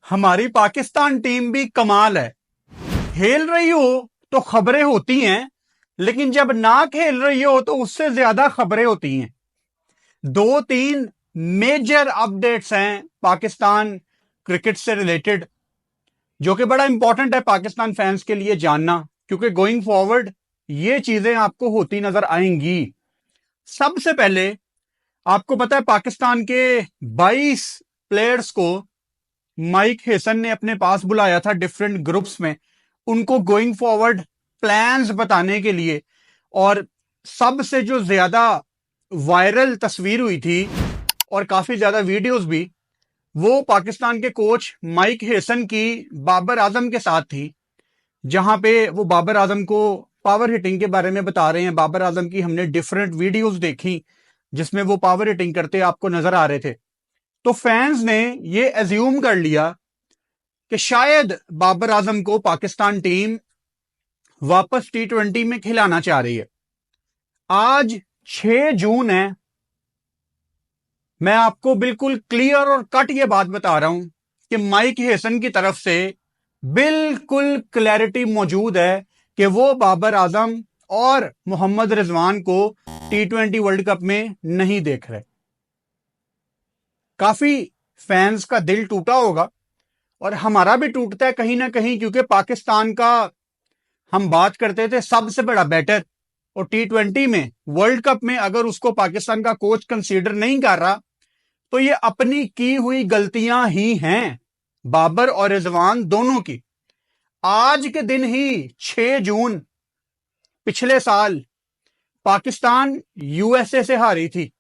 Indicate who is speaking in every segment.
Speaker 1: हमारी पाकिस्तान टीम भी कमाल है। खेल रही हो तो खबरें होती हैं, लेकिन जब ना खेल रही हो तो उससे ज्यादा खबरें होती हैं। दो तीन मेजर अपडेट्स हैं पाकिस्तान क्रिकेट से रिलेटेड, जो कि बड़ा इंपॉर्टेंट है पाकिस्तान फैंस के लिए जानना, क्योंकि गोइंग फॉरवर्ड ये चीजें आपको होती नजर आएंगी। सबसे पहले आपको पता है पाकिस्तान के 22 प्लेयर्स को माइक हेसन ने अपने पास बुलाया था डिफरेंट ग्रुप्स में, उनको गोइंग फॉरवर्ड प्लान्स बताने के लिए। और सबसे जो ज्यादा वायरल तस्वीर हुई थी और काफी ज्यादा वीडियोस भी, वो पाकिस्तान के कोच माइक हेसन की बाबर आजम के साथ थी, जहां पे वो बाबर आजम को पावर हिटिंग के बारे में बता रहे हैं। बाबर आजम की हमने डिफरेंट वीडियोस देखी जिसमें वो पावर हिटिंग करते आपको नजर आ रहे थे। तो फैंस ने ये एज्यूम कर लिया कि शायद बाबर आजम को पाकिस्तान टीम वापस T20 में खिलाना चाह रही है। आज 6 जून है, मैं आपको बिल्कुल क्लियर और कट ये बात बता रहा हूं कि माइक हेसन की तरफ से बिल्कुल क्लैरिटी मौजूद है कि वो बाबर आजम और मोहम्मद रिजवान को T20 वर्ल्ड कप में नहीं देख रहे। काफी फैंस का दिल टूटा होगा और हमारा भी टूटता है कहीं ना कहीं, क्योंकि पाकिस्तान का हम बात करते थे सबसे बड़ा बैटर, और T20 में वर्ल्ड कप में अगर उसको पाकिस्तान का कोच कंसीडर नहीं कर रहा तो ये अपनी की हुई गलतियां ही हैं, बाबर और रिजवान दोनों की। आज के दिन ही 6 जून पिछले साल पाकिस्तान यूएसए से हारी थी।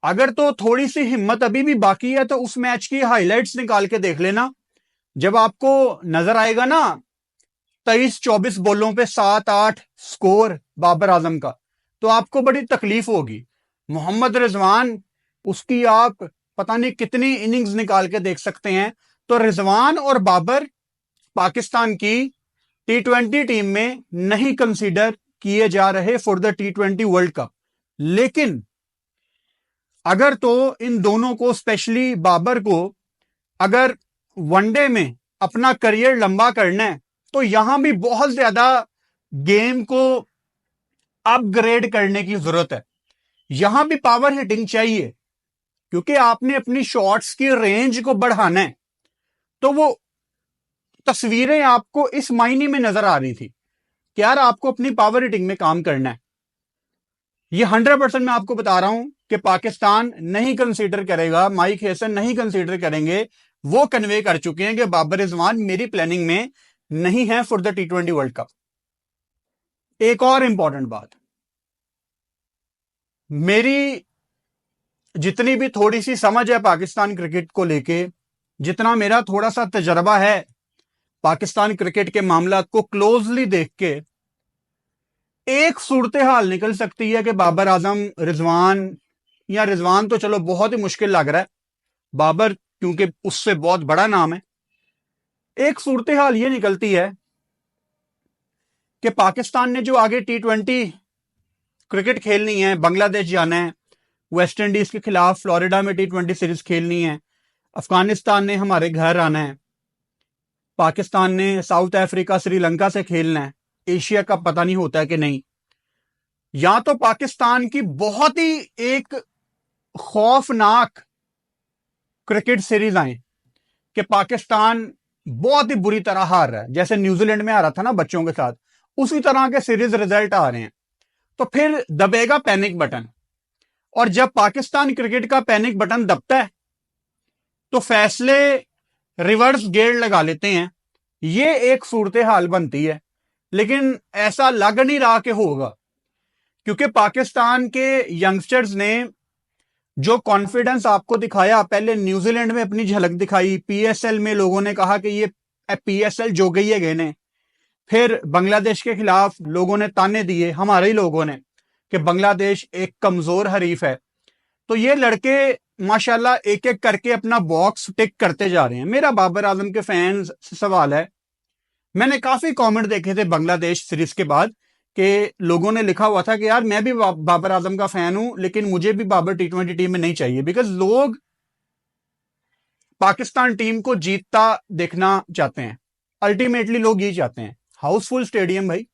Speaker 1: अगर तो थोड़ी सी हिम्मत अभी भी बाकी है तो उस मैच की हाइलाइट्स निकाल के देख लेना। जब आपको नजर आएगा ना 23-24 बॉलों पे 7-8 स्कोर बाबर आजम का, तो आपको बड़ी तकलीफ होगी। मोहम्मद रिजवान, उसकी आप पता नहीं कितनी इनिंग्स निकाल के देख सकते हैं। तो रिजवान और बाबर पाकिस्तान की T20 टीम में नहीं कंसीडर किए जा रहे for the T20 world cup. लेकिन अगर तो इन दोनों को, स्पेशली बाबर को, अगर वनडे में अपना करियर लंबा करना है तो यहां भी बहुत ज्यादा गेम को अपग्रेड करने की जरूरत है। यहां भी पावर हिटिंग चाहिए, क्योंकि आपने अपनी शॉट्स की रेंज को बढ़ाना है। तो वो तस्वीरें आपको इस मायने में नजर आ रही थी कि यार आपको अपनी पावर हिटिंग में काम करना है। ये 100% मैं आपको बता रहा हूं कि पाकिस्तान नहीं कंसीडर करेगा, माइक हेसन नहीं कंसीडर करेंगे। वो कन्वे कर चुके हैं कि बाबर रिजवान मेरी प्लानिंग में नहीं है for the T20 world cup. एक और इंपॉर्टेंट बात, मेरी जितनी भी थोड़ी सी समझ है पाकिस्तान क्रिकेट को लेके, जितना मेरा थोड़ा सा तजर्बा है पाकिस्तान क्रिकेट के मामला को क्लोजली देख के, एक सूरत हाल निकल सकती है कि बाबर आजम रिजवान, या रिजवान तो चलो बहुत ही मुश्किल लग रहा है, बाबर क्योंकि उससे बहुत बड़ा नाम है। एक सूरत हाल यह निकलती है कि पाकिस्तान ने जो आगे T20 क्रिकेट खेलनी है, बांग्लादेश जाना है, वेस्ट इंडीज के खिलाफ फ्लोरिडा में T20 सीरीज खेलनी है, अफगानिस्तान ने हमारे घर आना है, पाकिस्तान ने साउथ अफ्रीका श्रीलंका से खेलना है, एशिया का पता नहीं होता है कि नहीं। या तो पाकिस्तान की बहुत ही एक खौफनाक क्रिकेट सीरीज आए कि पाकिस्तान बहुत ही बुरी तरह हार रहा है, जैसे न्यूजीलैंड में आ रहा था ना बच्चों के साथ, उसी तरह के सीरीज रिजल्ट आ रहे हैं, तो फिर दबेगा पैनिक बटन। और जब पाकिस्तान क्रिकेट का पैनिक बटन दबता है तो फैसले रिवर्स गेयर लगा लेते हैं। ये एक सूरत हाल बनती है, लेकिन ऐसा लग नहीं रहा कि होगा, क्योंकि पाकिस्तान के यंगस्टर्स ने जो कॉन्फिडेंस आपको दिखाया, पहले न्यूजीलैंड में अपनी झलक दिखाई, PSL में लोगों ने कहा कि ये PSL जो गई है गहने, फिर बांग्लादेश के खिलाफ लोगों ने ताने दिए, हमारे ही लोगों ने, कि बांग्लादेश एक कमजोर हरीफ है। तो ये लड़के माशाल्लाह एक एक करके अपना बॉक्स टिक करते जा रहे हैं। मेरा बाबर आजम के फैंस से सवाल है, मैंने काफी कमेंट देखे थे बांग्लादेश सीरीज के बाद कि लोगों ने लिखा हुआ था कि यार मैं भी बाबर आजम का फैन हूं, लेकिन मुझे भी बाबर T20 टीम में नहीं चाहिए, बिकॉज लोग पाकिस्तान टीम को जीतता देखना चाहते हैं। अल्टीमेटली लोग ये चाहते हैं। हाउसफुल स्टेडियम भाई,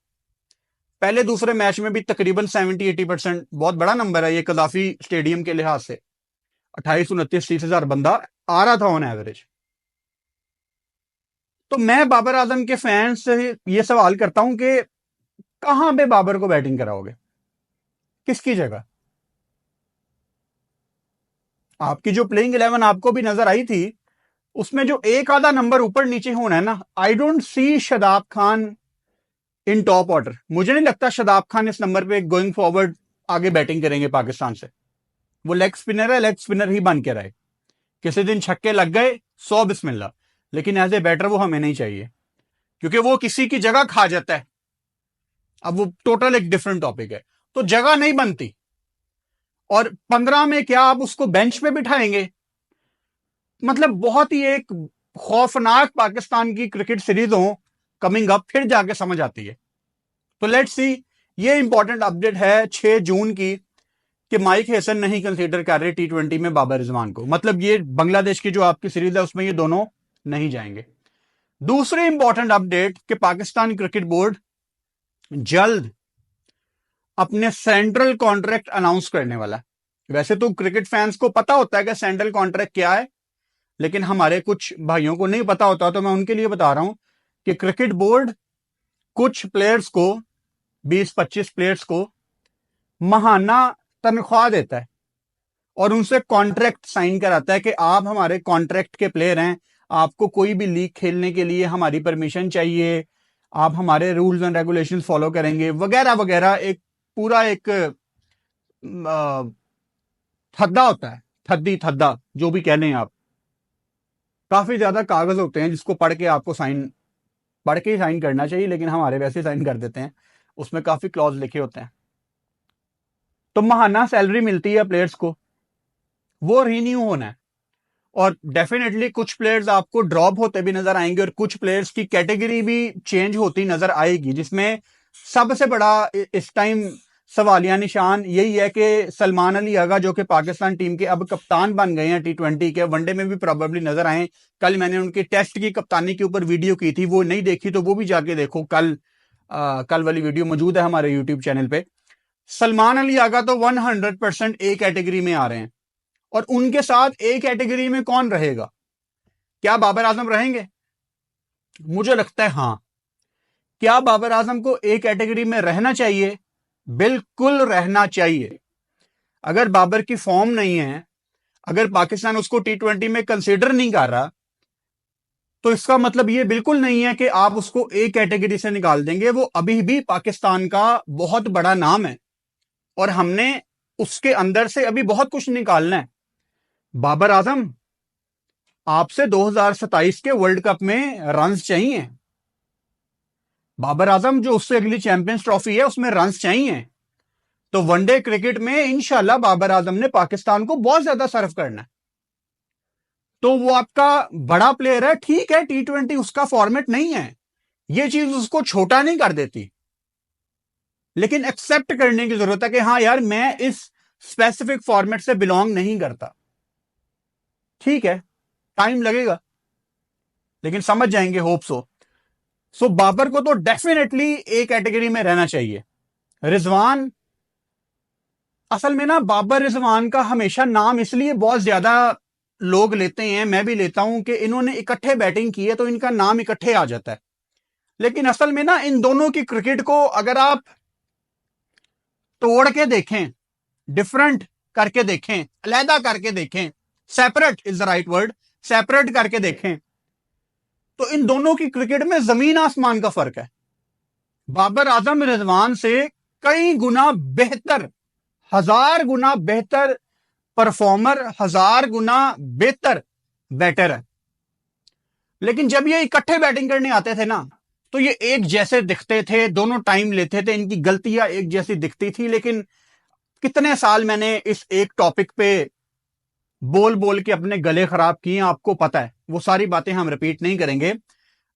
Speaker 1: पहले दूसरे मैच में भी तकरीबन 70-80%, बहुत बड़ा नंबर है ये कदाफी स्टेडियम के लिहाज से। 28-29-30 हजार बंदा आ रहा था ऑन एवरेज। तो मैं बाबर आजम के फैंस से ये सवाल करता हूं कि कहां पे बाबर को बैटिंग कराओगे, किसकी जगह? आपकी जो प्लेइंग 11 आपको भी नजर आई थी, उसमें जो एक आधा नंबर ऊपर नीचे होना है ना, I don't see Shadab Khan in top order. मुझे नहीं लगता शादाब खान इस नंबर पे गोइंग फॉरवर्ड आगे बैटिंग करेंगे पाकिस्तान से। वो लेग स्पिनर है, लेग स्पिनर ही बन के रहे। किसी दिन छक्के लग गए 100 बिस्मिल्लाह, लेकिन एज ए बैटर वो हमें नहीं चाहिए, क्योंकि वो किसी की जगह खा जाता है। अब वो टोटल एक डिफरेंट टॉपिक है। तो जगह नहीं बनती, और 15 में क्या आप उसको बेंच पे बिठाएंगे? मतलब बहुत ही एक खौफनाक पाकिस्तान की क्रिकेट सीरीज हो कमिंग अप, फिर जाके समझ आती है। तो लेट्स सी, ये इंपॉर्टेंट अपडेट है 6 जून की कि माइक हैसन नहीं कंसीडर कर रहे T20 में बाबर रिजवान को। मतलब ये बांग्लादेश की जो आपकी सीरीज है उसमें ये दोनों नहीं जाएंगे। दूसरी इंपॉर्टेंट अपडेट कि पाकिस्तान क्रिकेट बोर्ड जल्द अपने सेंट्रल कॉन्ट्रैक्ट अनाउंस करने वाला है। वैसे तो क्रिकेट फैंस को पता होता है कि सेंट्रल कॉन्ट्रैक्ट क्या है, लेकिन हमारे कुछ भाइयों को नहीं पता होता, तो मैं उनके लिए बता रहा हूं कि क्रिकेट बोर्ड कुछ प्लेयर्स को, 20-25 प्लेयर्स को महाना तनख्वाह देता है और उनसे कॉन्ट्रैक्ट साइन कराता है कि आप हमारे कॉन्ट्रैक्ट के प्लेयर हैं, आपको कोई भी लीग खेलने के लिए हमारी परमिशन चाहिए, आप हमारे रूल्स एंड रेगुलेशंस फॉलो करेंगे, वगैरह वगैरह। एक पूरा एक थद्दा होता है, थद्दा जो भी कह लें आप। काफी ज्यादा कागज होते हैं जिसको पढ़ के आपको पढ़ के ही साइन करना चाहिए, लेकिन हमारे वैसे साइन कर देते हैं। उसमें काफी क्लॉज लिखे होते हैं। तो महाना सैलरी मिलती है प्लेयर्स को, वो रिन्यू होना है। और डेफिनेटली कुछ प्लेयर्स आपको ड्रॉप होते भी नजर आएंगे और कुछ प्लेयर्स की कैटेगरी भी चेंज होती नजर आएगी, जिसमें सबसे बड़ा इस टाइम सवालिया निशान यही है कि सलमान अली आगा, जो कि पाकिस्तान टीम के अब कप्तान बन गए हैं T20 के, वनडे में भी प्रोबेबली नजर आए। कल मैंने उनकी टेस्ट की कप्तानी के ऊपर वीडियो की थी, वो नहीं देखी तो वो भी जाके देखो। कल वाली वीडियो मौजूद है हमारे यूट्यूब चैनल पे। सलमान अली आगा तो 100% ए कैटेगरी में आ रहे हैं, और उनके साथ ए कैटेगरी में कौन रहेगा? क्या बाबर आजम रहेंगे? मुझे लगता है हां। क्या बाबर आजम को ए कैटेगरी में रहना चाहिए? बिल्कुल रहना चाहिए। अगर बाबर की फॉर्म नहीं है, अगर पाकिस्तान उसको T20 में कंसीडर नहीं कर रहा, तो इसका मतलब ये बिल्कुल नहीं है कि आप उसको ए कैटेगरी से निकाल देंगे। वो अभी भी पाकिस्तान का बहुत बड़ा नाम है और हमने उसके अंदर से अभी बहुत कुछ निकालना है। बाबर आजम, आपसे 2027 के वर्ल्ड कप में रन्स चाहिए। बाबर आजम, जो उससे अगली चैंपियंस ट्रॉफी है उसमें रन्स चाहिए। तो वनडे क्रिकेट में इंशाल्लाह बाबर आजम ने पाकिस्तान को बहुत ज्यादा सर्व करना है। तो वो आपका बड़ा प्लेयर है, ठीक है, T20 उसका फॉर्मेट नहीं है, ये चीज उसको छोटा नहीं कर देती, लेकिन एक्सेप्ट करने की जरूरत है कि हाँ यार, मैं इस स्पेसिफिक फॉर्मेट से बिलोंग नहीं करता। ठीक है, टाइम लगेगा, लेकिन समझ जाएंगे, होप सो बाबर को तो डेफिनेटली ए कैटेगरी में रहना चाहिए। रिजवान, असल में ना बाबर रिजवान का हमेशा नाम इसलिए बहुत ज्यादा लोग लेते हैं, मैं भी लेता हूं, कि इन्होंने इकट्ठे बैटिंग की है तो इनका नाम इकट्ठे आ जाता है। लेकिन असल में ना इन दोनों की क्रिकेट को अगर आप तोड़ के देखें, डिफरेंट करके देखें, अलहदा करके देखें, separate is the right word, separate करके देखें, तो इन दोनों की क्रिकेट में जमीन आसमान का फर्क है। बाबर आजम रिजवान से कई गुना बेहतर, 1000 गुना बेहतर परफॉर्मर, 1000 गुना बेहतर बैटर है। लेकिन जब ये इकट्ठे बैटिंग करने आते थे ना, तो ये एक जैसे दिखते थे, दोनों टाइम लेते थे, इनकी गलतियां एक जैसी दिखती थी। लेकिन कितने साल मैंने इस एक टॉपिक पे बोल बोल के अपने गले खराब किए, आपको पता है, वो सारी बातें हम रिपीट नहीं करेंगे।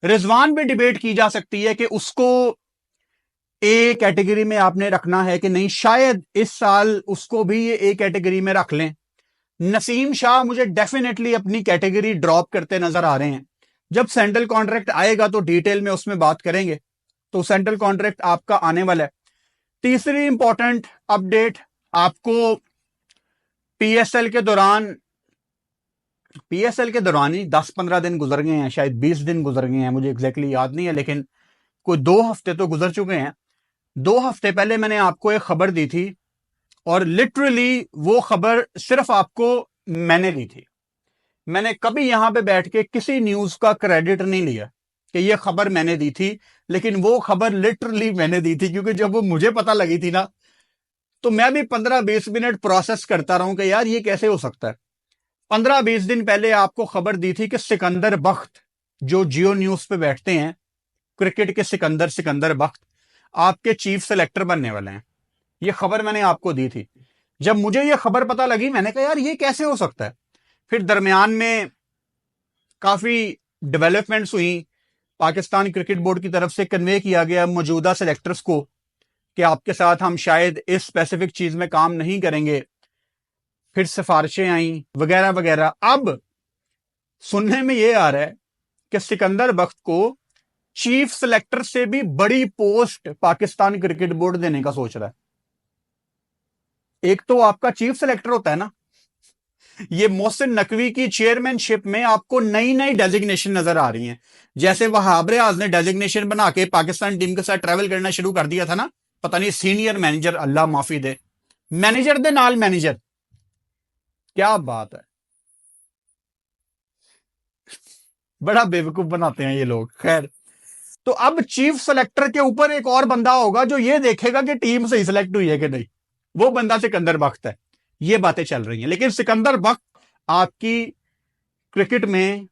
Speaker 1: रिजवान भी डिबेट की जा सकती है कि उसको ए कैटेगरी में आपने रखना है कि नहीं, शायद इस साल उसको भी ये ए कैटेगरी में रख लें। नसीम शाह मुझे डेफिनेटली अपनी कैटेगरी ड्रॉप करते नजर आ रहे हैं। जब सेंट्रल कॉन्ट्रैक्ट आएगा तो डिटेल में उसमें बात करेंगे। तो सेंट्रल कॉन्ट्रैक्ट आपका आने वाला है। तीसरी इंपॉर्टेंट अपडेट, आपको पीएसएल के दौरान ही 10-15 दिन गुजर गए हैं, शायद 20 दिन गुजर गए हैं, मुझे एग्जैक्टली याद नहीं है, लेकिन कोई 2 हफ्ते तो गुजर चुके हैं। 2 हफ्ते पहले मैंने आपको एक खबर दी थी और लिटरली वो खबर सिर्फ आपको मैंने दी थी। मैंने कभी यहां पे बैठ के किसी न्यूज का क्रेडिट नहीं लिया कि ये खबर मैंने दी थी, लेकिन वो खबर लिटरली मैंने दी थी, क्योंकि जब वो मुझे पता लगी थी ना, तो मैं भी 15-20 मिनट प्रोसेस करता रहूं कि यार ये कैसे हो सकता है। 15-20 दिन पहले आपको खबर दी थी कि सिकंदर बख्त, जो जियो न्यूज पे बैठते हैं, क्रिकेट के सिकंदर बख्त आपके चीफ सेलेक्टर बनने वाले हैं। ये खबर मैंने आपको दी थी। जब मुझे ये खबर पता लगी, मैंने कहा यार ये कैसे हो सकता है। फिर दरमियान में काफी डेवलपमेंट्स हुई। पाकिस्तान क्रिकेट बोर्ड की तरफ से कन्वे किया गया मौजूदा सेलेक्टर्स को कि आपके साथ हम शायद इस स्पेसिफिक चीज में काम नहीं करेंगे। फिर सिफारिशें आई वगैरह वगैरह। अब सुनने में यह आ रहा है कि सिकंदर बख्त को चीफ सेलेक्टर से भी बड़ी पोस्ट पाकिस्तान क्रिकेट बोर्ड देने का सोच रहा है। एक तो आपका चीफ सेलेक्टर होता है ना, ये मोहसिन नकवी की चेयरमैनशिप में आपको नई नई डेजिग्नेशन नजर आ रही हैं। जैसे वहाब रियाज ने डेजिग्नेशन बना के पाकिस्तान टीम के साथ ट्रैवल करना शुरू कर दिया था ना, पता नहीं सीनियर मैनेजर, अल्लाह माफी दे, मैनेजर दे नाल मैनेजर, क्या बात है। बड़ा बेवकूफ बनाते हैं ये लोग। खैर, तो अब चीफ सेलेक्टर के ऊपर एक और बंदा होगा जो ये देखेगा कि टीम सही सिलेक्ट हुई है कि नहीं। वो बंदा सिकंदर बख्त है। ये बातें चल रही हैं, लेकिन सिकंदर बख्त आपकी क्रिकेट में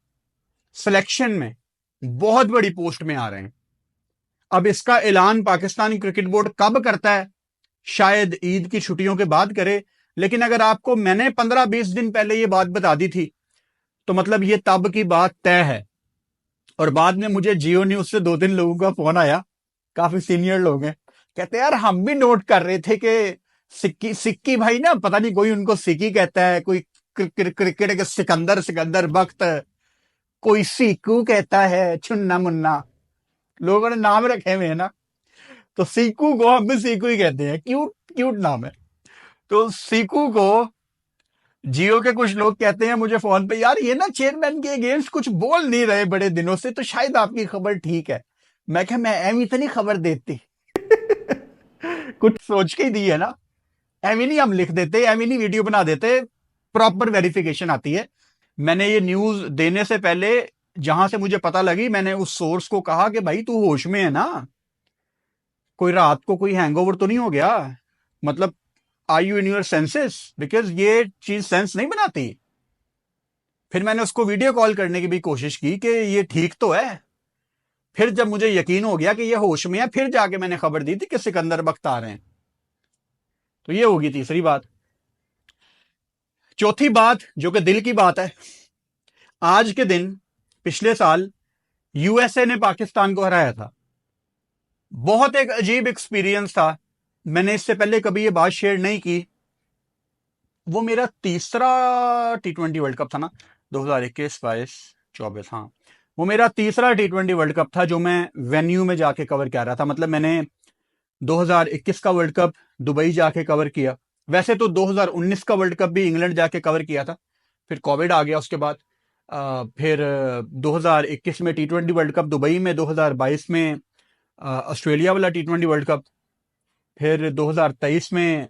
Speaker 1: सिलेक्शन में बहुत बड़ी पोस्ट में आ रहे हैं। अब इसका ऐलान पाकिस्तान क्रिकेट बोर्ड कब करता है, शायद ईद की छुट्टियों के बाद करे। लेकिन अगर आपको मैंने 15-20 दिन पहले ये बात बता दी थी, तो मतलब ये तब की बात तय है। और बाद में मुझे जियो न्यूज से 2-3 लोगों का फोन आया, काफी सीनियर लोग हैं, कहते यार हम भी नोट कर रहे थे कि सिक्की सिक्की भाई ना, पता नहीं कोई उनको सिक्की कहता है, कोई क्रिकेट के सिकंदर बख्त, कोई सीकू कहता है, चुन्ना मुन्ना, लोगों ने नाम रखे हुए हैं ना, तो सीकू को हम भी सीकू ही कहते हैं, क्यूट क्यूट नाम है। तो सीकू को जियो के कुछ लोग कहते हैं मुझे फोन पे, यार ये ना चेयरमैन के अगेंस्ट कुछ बोल नहीं रहे बड़े दिनों से, तो शायद आपकी खबर ठीक है। मैं क्या, मैं एम इतनी खबर देती कुछ सोच के ही दी है ना, एम ही नहीं हम लिख देते, एम ही नहीं वीडियो बना देते, प्रॉपर वेरिफिकेशन आती है। मैंने ये न्यूज देने से पहले जहां से मुझे पता लगी, मैंने उस सोर्स को कहा कि भाई तू होश में है ना, कोई रात को कोई हैंगओवर तो नहीं हो गया, मतलब are you in your senses, because ये चीज सेंस नहीं बनाती। फिर मैंने उसको वीडियो कॉल करने की भी कोशिश की कि ये ठीक तो है। फिर जब मुझे यकीन हो गया कि ये होश में है, फिर जाके मैंने खबर दी थी कि सिकंदर बख्त आ रहे हैं। तो ये होगी तीसरी बात। चौथी बात जो कि दिल की बात है, आज के दिन पिछले साल यूएसए ने पाकिस्तान को हराया था। बहुत एक अजीब एक्सपीरियंस था। मैंने इससे पहले कभी ये बात शेयर नहीं की। वो मेरा तीसरा T20 वर्ल्ड कप था ना, 2021, 22, 24, हाँ, वो मेरा तीसरा T20 वर्ल्ड कप था जो मैं वेन्यू में जाके कवर कर रहा था। मतलब मैंने 2021 का वर्ल्ड कप दुबई जाके कवर किया। वैसे तो 2019 का वर्ल्ड कप भी इंग्लैंड जाके कवर किया था, फिर कोविड आ गया उसके बाद। फिर 2021 में T20 वर्ल्ड कप दुबई में, 2022 में ऑस्ट्रेलिया वाला T20 वर्ल्ड कप, फिर 2023 में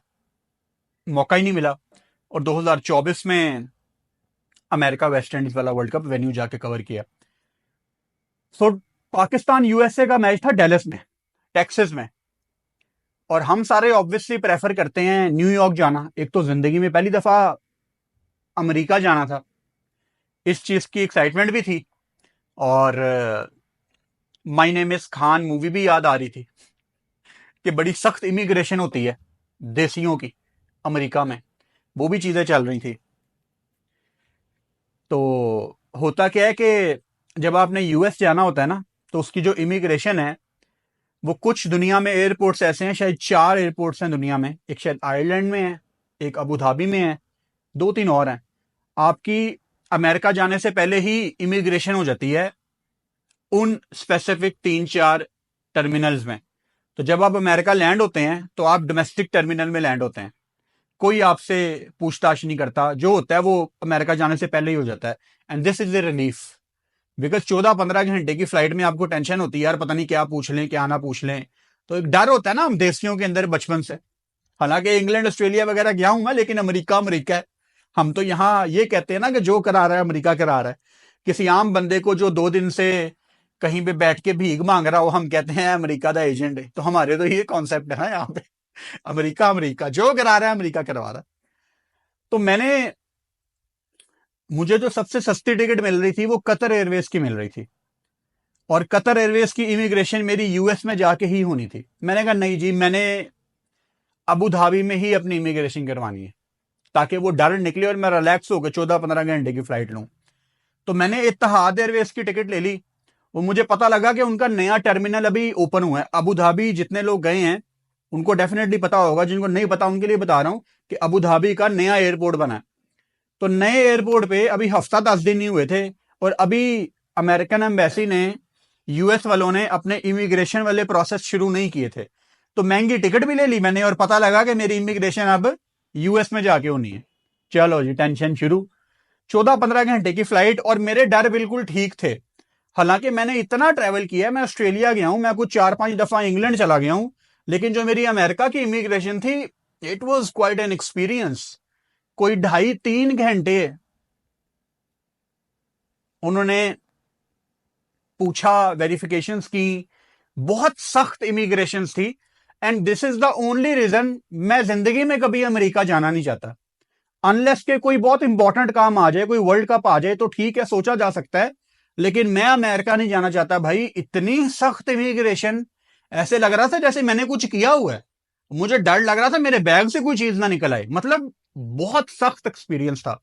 Speaker 1: मौका ही नहीं मिला, और 2024 में अमेरिका वेस्ट इंडीज वाला वर्ल्ड कप वेन्यू जाके कवर किया। सो पाकिस्तान यूएसए का मैच था डेलस में, टेक्सास में, और हम सारे ऑब्वियसली प्रेफर करते हैं न्यूयॉर्क जाना। एक तो जिंदगी में पहली दफा अमेरिका जाना था, इस चीज की एक्साइटमेंट भी थी, और my name is Khan movie भी याद आ रही थी कि बड़ी सख्त इमिग्रेशन होती है देसियों की अमेरिका में, वो भी चीजें चल रही थी। तो होता क्या है कि जब आपने यूएस जाना होता है ना, तो उसकी जो इमिग्रेशन है वो कुछ दुनिया में एयरपोर्ट्स ऐसे हैं, शायद 4 एयरपोर्ट्स हैं दुनिया में, एक शायद आयरलैंड में है, एक अबू धाबी में है, 2-3 और हैं। आपकी अमेरिका जाने से पहले ही इमिग्रेशन हो जाती है उन स्पेसिफिक 3-4 टर्मिनल्स में। तो जब आप अमेरिका लैंड होते हैं तो आप डोमेस्टिक टर्मिनल में लैंड होते हैं, कोई आपसे पूछताछ नहीं करता, जो होता है वो अमेरिका जाने से पहले ही हो जाता है। And this is the relief, because 14-15 घंटे की फ्लाइट में आपको टेंशन होती है यार, पता नहीं क्या पूछ लें क्या ना पूछ लें। तो एक डर होता है ना हम देशियों के अंदर बचपन से। हालांकि इंग्लैंड ऑस्ट्रेलिया वगैरह गया हूं मैं, लेकिन अमेरिका अमेरिका है। हम तो यहाँ ये कहते हैं ना कि जो करा रहा है अमेरिका करा रहा है। किसी आम बंदे को जो 2 दिन से कहीं पे बैठ के भीख मांग रहा हो, हम कहते हैं अमेरिका का एजेंट है। तो हमारे तो ये कॉन्सेप्ट है ना यहाँ पे, अमेरिका अमेरिका जो करा रहा है अमेरिका करवा रहा है। तो मुझे जो सबसे सस्ती टिकट मिल रही थी वो कतर एयरवेज की मिल रही थी, और कतर एयरवेज की इमिग्रेशन मेरी यूएस में जाके ही होनी थी। मैंने कहा नहीं जी, मैंने अबू धाबी में ही अपनी इमिग्रेशन करवानी है, ताकि वो डर निकले और मैं रिलैक्स होकर 14-15 घंटे की फ्लाइट लूं। तो मैंने इत्तेहाद एयरवेज की टिकट ले ली। वो मुझे पता लगा कि उनका नया टर्मिनल अभी ओपन हुआ है अबू धाबी। जितने लोग गए हैं उनको डेफिनेटली पता होगा, जिनको नहीं पता उनके लिए बता रहा हूं कि अबू धाबी का नया एयरपोर्ट बना है। तो नए एयरपोर्ट पे अभी हफ्ता 10 दिन नहीं हुए थे, और अभी अमेरिकन एम्बेसी ने, यूएस वालों ने अपने इमिग्रेशन वाले प्रोसेस शुरू नहीं किए थे। तो महंगी टिकट भी ले ली मैंने, और पता लगा कि मेरी इमिग्रेशन अब यूएस में जाके होनी है। चलो जी, टेंशन शुरू। 14-15 घंटे की फ्लाइट, और मेरे डर बिल्कुल ठीक थे। हालांकि मैंने इतना ट्रैवल किया, मैं ऑस्ट्रेलिया गया हूं, मैं कुछ 4-5 दफा इंग्लैंड चला गया हूं, लेकिन जो मेरी अमेरिका की इमिग्रेशन थी, it was quite an experience. कोई 2.5-3 घंटे उन्होंने पूछा, वेरिफिकेशंस की, बहुत सख्त इमिग्रेशन थी। And this is the only reason मैं जिंदगी में कभी अमेरिका जाना नहीं चाहता। अनलेस के कोई बहुत इंपॉर्टेंट काम आ जाए, कोई वर्ल्ड कप आ जाए, तो ठीक है, सोचा जा सकता है, लेकिन मैं अमेरिका नहीं जाना चाहता भाई। इतनी सख्त इमिग्रेशन, ऐसे लग रहा था जैसे मैंने कुछ किया हुआ है। मुझे डर लग रहा था मेरे बैग से कोई चीज ना निकल आए, मतलब बहुत सख्त एक्सपीरियंस था।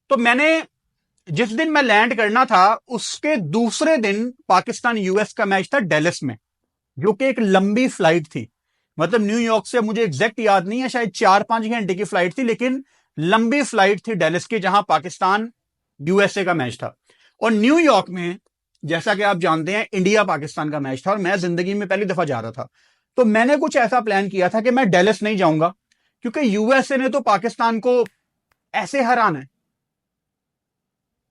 Speaker 1: तो मैंने, जिस दिन मैं लैंड करना था उसके दूसरे दिन पाकिस्तान यूएस का मैच था डेलस में, जो कि एक लंबी फ्लाइट थी। मतलब न्यूयॉर्क से, मुझे एग्जैक्ट याद नहीं है, शायद 4-5 घंटे की फ्लाइट थी, लेकिन लंबी फ्लाइट थी डेलस की, जहां पाकिस्तान यूएसए का मैच था। और न्यूयॉर्क में, जैसा कि आप जानते हैं, इंडिया पाकिस्तान का मैच था, और मैं जिंदगी में पहली दफा जा रहा था। तो मैंने कुछ ऐसा प्लान किया था कि मैं डेलस नहीं जाऊंगा, क्योंकि यूएसए ने तो पाकिस्तान को ऐसे हराना है।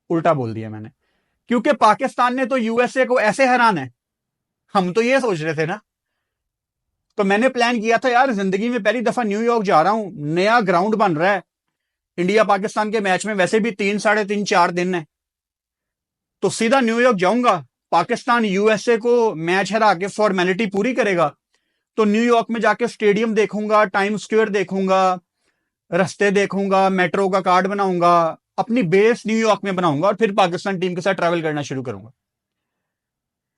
Speaker 1: उल्टा बोल दिया मैंने, क्योंकि पाकिस्तान ने तो यूएसए को ऐसे हराना है, हम तो ये सोच रहे थे ना। तो मैंने प्लान किया था यार, जिंदगी में पहली दफा न्यूयॉर्क जा रहा हूं, नया ग्राउंड बन रहा है, इंडिया पाकिस्तान के मैच में वैसे भी 3-3.5-4 दिन है, तो सीधा न्यूयॉर्क जाऊंगा। पाकिस्तान यूएसए को मैच हरा के फॉर्मेलिटी पूरी करेगा, तो न्यूयॉर्क में जाके स्टेडियम देखूंगा, टाइम स्क्वायर देखूंगा, रास्ते देखूंगा, मेट्रो का कार्ड बनाऊंगा, अपनी बेस न्यूयॉर्क में बनाऊंगा, और फिर पाकिस्तान टीम के साथ ट्रैवल करना शुरू करूंगा।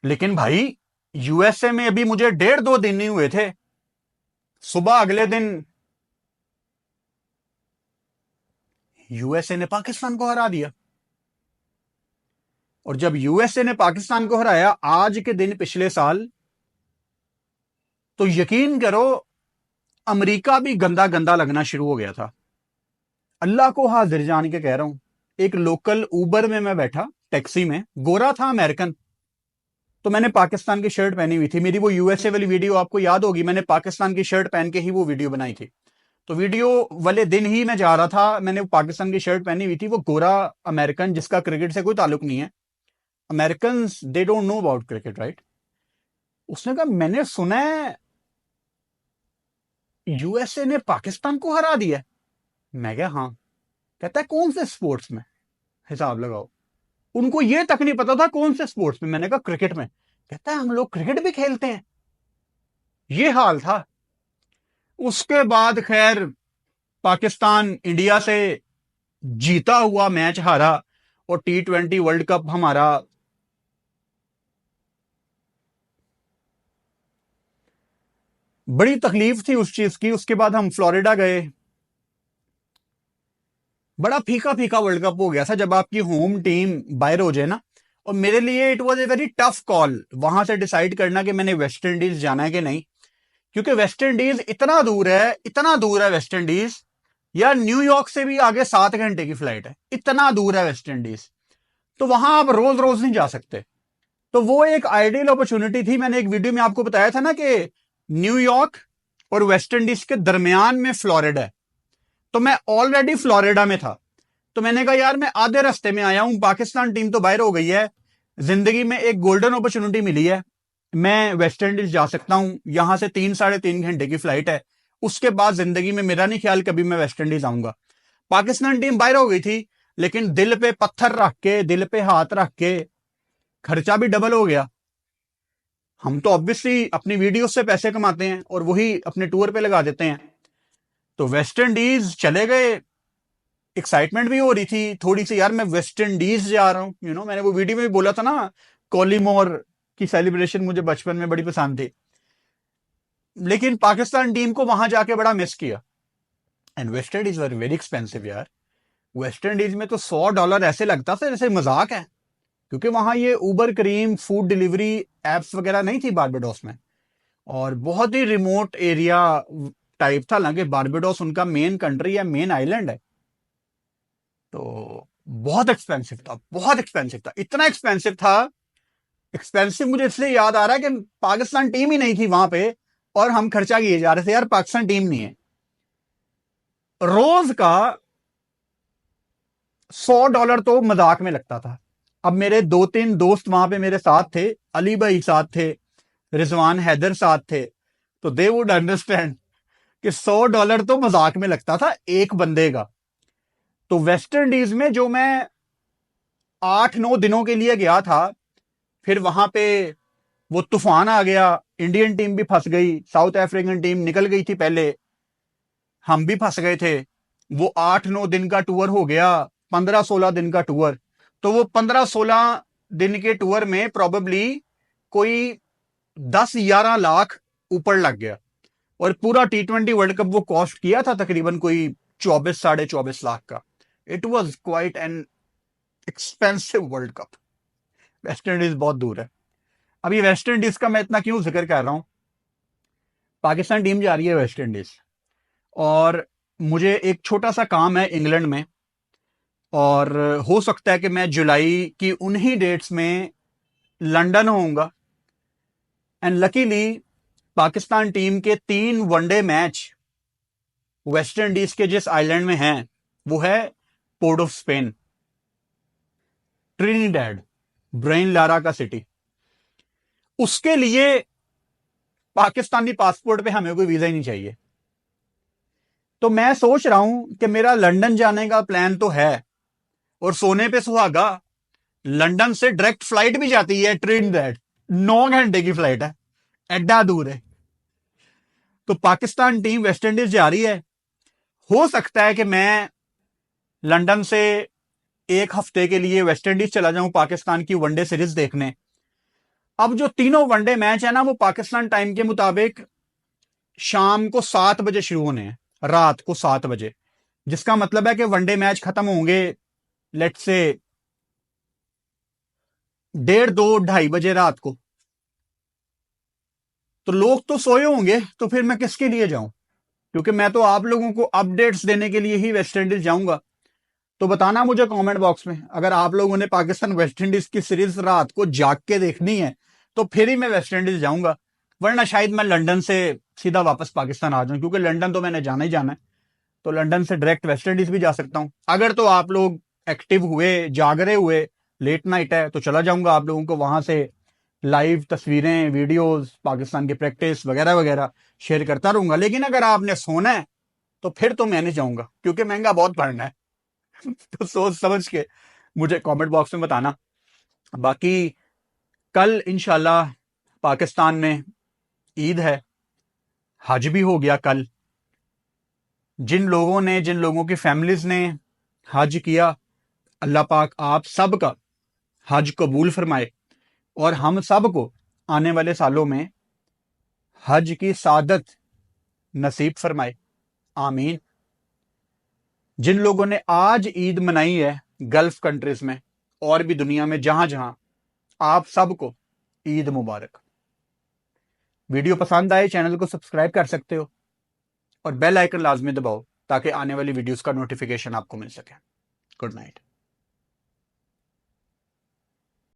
Speaker 1: लेकिन भाई, यूएसए में अभी मुझे 1.5-2 दिन नहीं हुए थे, सुबह अगले दिन यूएसए ने पाकिस्तान को हरा दिया। और जब यूएसए ने पाकिस्तान को हराया आज के दिन पिछले साल, तो यकीन करो अमेरिका भी गंदा गंदा लगना शुरू हो गया था। अल्लाह को हाजिर जान के कह रहा हूं, एक लोकल उबर में मैं बैठा, टैक्सी में, गोरा था अमेरिकन, तो मैंने पाकिस्तान की शर्ट पहनी हुई थी। मेरी वो यूएसए वाली वीडियो आपको याद होगी, मैंने पाकिस्तान की शर्ट पहन के ही वो वीडियो बनाई थी। तो वीडियो वाले दिन ही मैं जा रहा था, मैंने पाकिस्तान की शर्ट पहनी हुई थी, वो गोरा अमेरिकन, जिसका क्रिकेट से कोई ताल्लुक नहीं है। American they don't know about cricket, right. उसने कहा मैंने सुना है यूएसए ने पाकिस्तान को हरा दिया। मैं क्या, हाँ। कहता है कौन से स्पोर्ट्स में, हिसाब लगाओ। उनको ये तक नहीं पता था कौन से स्पोर्ट्स में। मैंने कहा क्रिकेट में। कहता है हम लोग क्रिकेट भी खेलते हैं। ये हाल था। उसके बाद खैर पाकिस्तान इंडिया से जीता हुआ मैच हारा, और T20 वर्ल्ड कप हमारा बड़ी तकलीफ थी उस चीज की। उसके बाद हम फ्लोरिडा गए, बड़ा फीका फीका वर्ल्ड कप हो गया था जब आपकी होम टीम बाहर हो जाए ना। और मेरे लिए it was a very tough call वहां से डिसाइड करना कि मैंने वेस्ट इंडीज जाना है कि नहीं, क्योंकि वेस्ट इंडीज इतना दूर है, इतना दूर है वेस्ट इंडीज, यार न्यूयॉर्क से भी आगे 7 घंटे की फ्लाइट है, इतना दूर है वेस्ट इंडीज। तो वहां आप रोज रोज नहीं जा सकते। तो वो एक आइडियल अपॉर्चुनिटी थी। मैंने एक वीडियो में आपको बताया था ना कि न्यूयॉर्क और वेस्ट इंडीज के दरमियान में फ्लोरिडा है। तो मैं ऑलरेडी फ्लोरिडा में था। तो मैंने कहा यार मैं आधे रास्ते में आया हूं, पाकिस्तान टीम तो बाहर हो गई है, जिंदगी में एक गोल्डन अपॉर्चुनिटी मिली है, मैं वेस्ट इंडीज जा सकता हूं। यहां से 3 साढ़े 3 घंटे की फ्लाइट है। उसके बाद जिंदगी में मेरा नहीं ख्याल कभी मैं वेस्ट इंडीज आऊंगा। पाकिस्तान टीम बाहर हो गई थी, लेकिन दिल पे पत्थर रख के, दिल पे हाथ रख के, खर्चा भी डबल हो गया। हम तो ऑब्वियसली अपनी वीडियो से पैसे कमाते हैं और वही अपने टूर पे लगा देते हैं। तो वेस्ट इंडीज चले गए, एक्साइटमेंट भी हो रही थी थोड़ी सी, यार मैं वेस्ट इंडीज जा रहा हूं। मैंने वो वीडियो में भी बोला था ना, कोलीमोर की सेलिब्रेशन मुझे बचपन में बड़ी पसंद थी। लेकिन पाकिस्तान टीम को वहां जाके बड़ा मिस किया। And West Indies were very expensive यार। वेस्ट इंडीज में तो $100 ऐसे लगता था जैसे मजाक है, क्योंकि वहां ये उबर करीम फूड डिलीवरी एप्स वगैरह नहीं थी बारबेडोस में, और बहुत ही रिमोट एरिया टाइप था। हालांकि बारबेडोस उनका मेन कंट्री है, मेन आइलैंड है। तो बहुत एक्सपेंसिव था, बहुत एक्सपेंसिव था, इतना एक्सपेंसिव था। एक्सपेंसिव मुझे इसलिए याद आ रहा है कि पाकिस्तान टीम ही नहीं थी वहां पे, और हम खर्चा किए जा रहे थे, यार पाकिस्तान टीम नहीं है। रोज का $100 तो मजाक में लगता था। अब मेरे 2-3 दोस्त वहां पे मेरे साथ थे, अली भाई साथ थे, रिजवान हैदर साथ थे। तो दे वुड अंडरस्टैंड कि $100 तो मजाक में लगता था एक बंदे का। तो वेस्ट इंडीज में जो मैं 8-9 दिनों के लिए गया था, फिर वहां पे वो तूफान आ गया, इंडियन टीम भी फंस गई, साउथ अफ्रीकन टीम निकल गई थी पहले, हम भी फंस गए थे। वो 8-9 दिन का टूर हो गया 15-16 दिन का टूर। तो वो 15-16 दिन के टूर में प्रॉबेबली कोई 10-11 लाख ऊपर लग गया। और पूरा T20 वर्ल्ड कप वो कॉस्ट किया था तकरीबन कोई 24-24.5 लाख का। It was quite an expensive world cup. West Indies बहुत दूर है। अब ये वेस्ट इंडीज का मैं इतना क्यों जिक्र कर रहा हूं? पाकिस्तान टीम जा रही है वेस्ट इंडीज, और मुझे एक छोटा सा काम है इंग्लैंड में, और हो सकता है कि मैं जुलाई की उन्हीं डेट्स में लंदन होऊंगा। एंड लकीली पाकिस्तान टीम के 3 वनडे मैच वेस्ट इंडीज के जिस आइलैंड में हैं वो है port of Spain, Trinidad, Brian Lara का सिटी। उसके लिए पाकिस्तानी पासपोर्ट पे हमें कोई वीजा ही नहीं चाहिए। तो मैं सोच रहा हूं कि मेरा लंदन जाने का प्लान तो है, और सोने पे सुहागा, लंदन से डायरेक्ट फ्लाइट भी जाती है ट्रिनिडेड, 9 घंटे की फ्लाइट है, एड्डा दूर है। तो पाकिस्तान टीम वेस्ट इंडीज जा रही है। हो सकता है कि मैं लंदन से एक हफ्ते के लिए वेस्ट इंडीज चला जाऊं पाकिस्तान की वनडे सीरीज देखने। अब जो तीनों वनडे मैच है ना, वो पाकिस्तान टाइम के मुताबिक शाम को 7 बजे शुरू होने हैं, रात को 7 बजे। जिसका मतलब है कि वनडे मैच खत्म होंगे लेट से 1:30-2-2:30 बजे रात को। तो लोग तो सोए होंगे, तो फिर मैं किसके लिए जाऊं? क्योंकि मैं तो आप लोगों को अपडेट्स देने के लिए ही वेस्ट इंडीज जाऊंगा। तो बताना मुझे कमेंट बॉक्स में, अगर आप लोगों ने पाकिस्तान वेस्ट इंडीज की सीरीज रात को जाग के देखनी है तो फिर ही मैं वेस्ट इंडीज जाऊंगा। वरना शायद मैं लंदन से सीधा वापस पाकिस्तान आ जाऊं, क्योंकि लंदन तो मैंने जाना ही जाना है। तो लंदन से डायरेक्ट वेस्ट इंडीज भी जा सकता हूं। अगर तो आप लोग एक्टिव हुए, जागरे हुए, लेट नाइट है, तो चला जाऊंगा आप लोगों को वहां से लाइव तस्वीरें, वीडियोस, पाकिस्तान की प्रैक्टिस वगैरह वगैरह शेयर करता रहूंगा। लेकिन अगर आपने सोना है तो फिर तो मैं नहीं जाऊंगा, क्योंकि महंगा बहुत पड़ना है। तो सोच समझ के मुझे कमेंट बॉक्स में बताना। बाकी कल इंशाल्लाह पाकिस्तान में ईद है, हज भी हो गया कल। जिन लोगों की फैमिलीज ने हज किया, अल्लाह पाक आप सब का हज कबूल फरमाए, और हम सब को आने वाले सालों में हज की सादत नसीब फरमाए, आमीन। जिन लोगों ने आज ईद मनाई है गल्फ कंट्रीज में और भी दुनिया में जहां जहां, आप सबको ईद मुबारक। वीडियो पसंद आए चैनल को सब्सक्राइब कर सकते हो, और बेल आइकन लाजमी दबाओ ताकि आने वाली वीडियोस का नोटिफिकेशन आपको मिल सके। Good night.